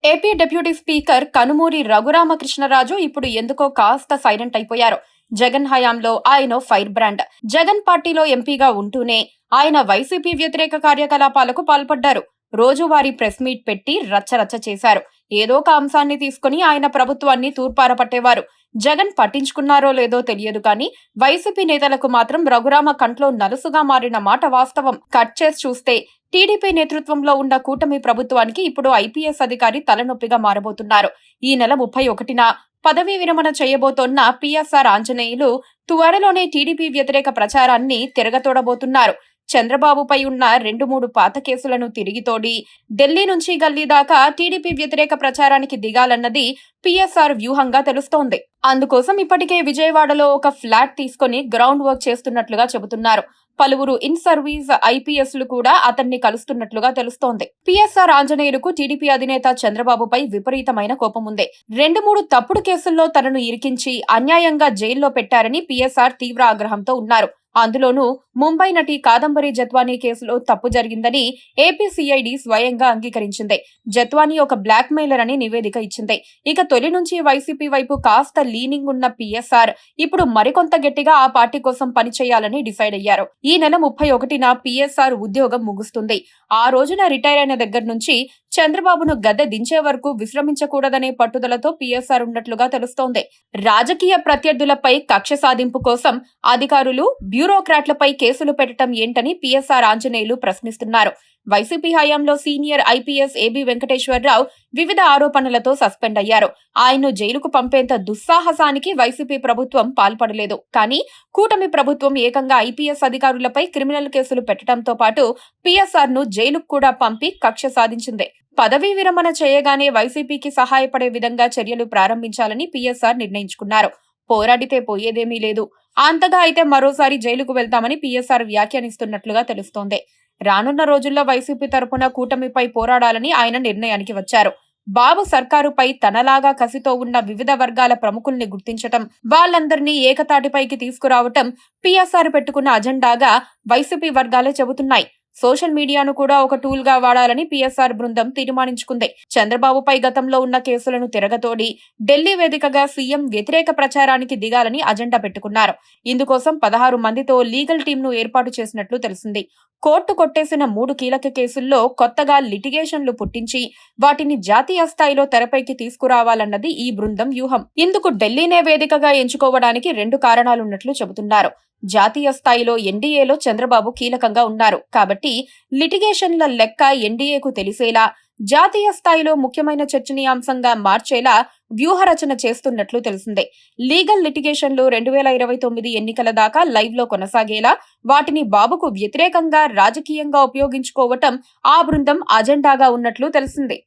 AP deputy speaker Kanumuri Raghuramakrishnaraju ఇప్పుడు ఎందుకో కాస్త సైలెంట్ అయిపోయారు. జగన్ హయాంలో ఆయన ఫైర్ బ్రాండ్. జగన్ పార్టీలో ఎంపీగా ఉంటూనే ఆయన వైసీపీ వ్యతిరేక కార్యకలాపాలకు పాల్పడ్డారు. రోజువారీ ప్రెస్ మీట్ పెట్టి రచ్చరచ్చ చేశారు. ఏదో ఒక అంశాన్ని తీసుకుని ఆయన ప్రభుత్వాన్ని తూర్పార పట్టేవారు. జగన్ పట్టించుకున్నారో లేదో తెలియదు కానీ వైసీపీ నేతలకు మాత్రం రఘురామ కంట్లో నలుసుగా మారిన మాట వాస్తవం. కట్ చేసి చూస్తే టీడీపీ నేతృత్వంలో ఉన్న కూటమి ప్రభుత్వానికి ఇప్పుడు ఐపీఎస్ అధికారి తలనొప్పిగా మారబోతున్నారు. ఈ నెల 31న పదవీ విరమణ చేయబోతోన్న పిఎస్ఆర్ ఆంజనేయులు త్వరలోనే టీడీపీ వ్యతిరేక ప్రచారాన్ని తిరగతోడబోతున్నారు. చంద్రబాబుపై ఉన్న 2-3 పాత కేసులను తిరిగి తోడి ఢిల్లీ నుంచి గల్లీ దాకా టీడీపీ వ్యతిరేక ప్రచారానికి దిగాలన్నది పిఎస్ఆర్ వ్యూహంగా తెలుస్తోంది. అందుకోసం ఇప్పటికే విజయవాడలో ఒక ఫ్లాట్ తీసుకుని గ్రౌండ్ వర్క్ చేస్తున్నట్లుగా చెబుతున్నారు. పలువురు ఇన్ సర్వీస్ ఐపీఎస్లు కూడా అతన్ని కలుస్తున్నట్లుగా తెలుస్తోంది. పిఎస్ఆర్ ఆంజనేయులకు టీడీపీ అధినేత చంద్రబాబుపై విపరీతమైన కోపం ఉంది. 2-3 తప్పుడు కేసుల్లో తనను ఇరికించి అన్యాయంగా జైల్లో పెట్టారని పిఎస్ఆర్ తీవ్ర ఆగ్రహంతో ఉన్నారు. అందులోనూ ముంబై నటి కాదంబరి జత్వానీ కేసులో తప్పు జరిగిందని ఏపీసీఐడి స్వయంగా అంగీకరించింది. జత్వానీ ఒక బ్లాక్ మెయిలర్ అని నివేదిక ఇచ్చింది. ఇక తొలి నుంచి వైసీపీ వైపు కాస్త లీనింగ్ ఉన్న పిఎస్ఆర్ ఇప్పుడు మరికొంత గట్టిగా ఆ పార్టీ కోసం పనిచేయాలని డిసైడ్ అయ్యారు. ఈ నెల 31న పిఎస్ఆర్ ఉద్యోగం ముగుస్తుంది. ఆ రోజున రిటైర్ అయిన దగ్గర నుంచి చంద్రబాబును గద్దె దించే వరకు విశ్రమించకూడదనే పట్టుదలతో పిఎస్ఆర్ ఉన్నట్లుగా తెలుస్తోంది. రాజకీయ ప్రత్యర్థులపై కక్ష సాధింపు కోసం అధికారులు బ్యూరోక్రాట్లపై కేసులు పెట్టడం ఏంటని పిఎస్ఆర్ ఆంజనేయులు ప్రశ్నిస్తున్నారు. వైసీపీ హయాంలో సీనియర్ ఐపీఎస్ ఏబీ వెంకటేశ్వరరావు వివిధ ఆరోపణలతో సస్పెండ్ అయ్యారు. ఆయన్ను జైలుకు పంపేంత దుస్సాహసానికి వైసీపీ ప్రభుత్వం పాల్పడలేదు. కానీ కూటమి ప్రభుత్వం ఏకంగా ఐపీఎస్ అధికారులపై క్రిమినల్ కేసులు పెట్టడంతో పాటు పిఎస్ఆర్ ను జైలుకు కూడా పంపి కక్ష సాధించింది. పదవీ విరమణ చేయగానే వైసీపీకి సహాయపడే విధంగా చర్యలు ప్రారంభించాలని పిఎస్ఆర్ నిర్ణయించుకున్నారు. పోరాడితే పోయేదేమీ లేదు, అంతగా అయితే మరోసారి జైలుకు వెళ్తామని పిఎస్ఆర్ వ్యాఖ్యానిస్తున్నట్లుగా తెలుస్తోంది. రానున్న రోజుల్లో వైసీపీ తరపున కూటమిపై పోరాడాలని ఆయన నిర్ణయానికి వచ్చారు. బాబు సర్కారుపై తనలాగా కసితో ఉన్న వివిధ వర్గాల ప్రముఖుల్ని గుర్తించటం, వాళ్ళందరినీ ఏకతాటిపైకి తీసుకురావటం పిఎస్ఆర్ పెట్టుకున్న అజెండాగా వైసీపీ వర్గాలే చెబుతున్నాయి. సోషల్ మీడియాను కూడా ఒక టూల్ గా వాడాలని పిఎస్ఆర్ బృందం తీర్మానించుకుంది. చంద్రబాబుపై గతంలో ఉన్న కేసులను తిరగతోడి ఢిల్లీ వేదికగా సీఎం వ్యతిరేక ప్రచారానికి దిగాలని అజెండా పెట్టుకున్నారు. ఇందుకోసం 16 మందితో లీగల్ టీంను ఏర్పాటు చేసినట్లు తెలిసింది. కోర్టు కొట్టేసిన 3 కీలక కేసుల్లో కొత్తగా లిటిగేషన్లు పుట్టించి వాటిని జాతీయ స్థాయిలో తెరపైకి తీసుకురావాలన్నది ఈ బృందం వ్యూహం. ఇందుకు ఢిల్లీనే వేదికగా ఎంచుకోవడానికి 2 కారణాలున్నట్లు చెబుతున్నారు. జాతీయ స్థాయిలో ఎన్డీఏలో చంద్రబాబు కీలకంగా ఉన్నారు కాబట్టి లిటిగేషన్ల లెక్క ఎన్డీఏకు తెలిసేలా, జాతీయ స్థాయిలో ముఖ్యమైన చర్చనీయాంశంగా మార్చేలా వ్యూహరచన చేస్తున్నట్లు తెలిసిందే. లీగల్ లిటిగేషన్లు 2029 ఎన్నికల దాకా లైవ్ లో కొనసాగేలా, వాటిని బాబుకు వ్యతిరేకంగా రాజకీయంగా ఉపయోగించుకోవటం ఆ బృందం అజెండాగా ఉన్నట్లు తెలిసిందే.